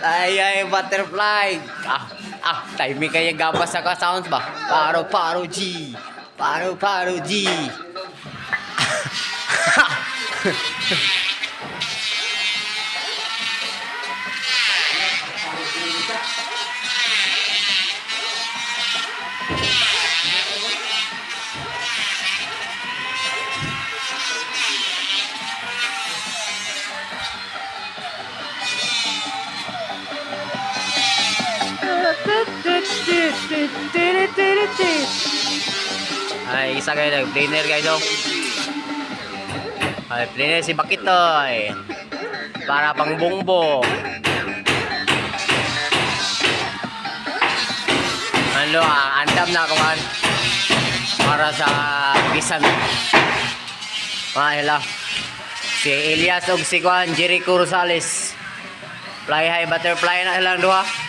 Ay, butterfly. Timing kaya gabas sa sounds ba? Paro G. Paro G. Ay, isa kayo nag-planer guys, oh. Ay, planer si Bakitoy. Para pang bongbong. Ano, andam na kuman. Para sa bisan. Hello. Si Elias og si Juan Jericho Rosales. Fly high butterfly na ilang duha.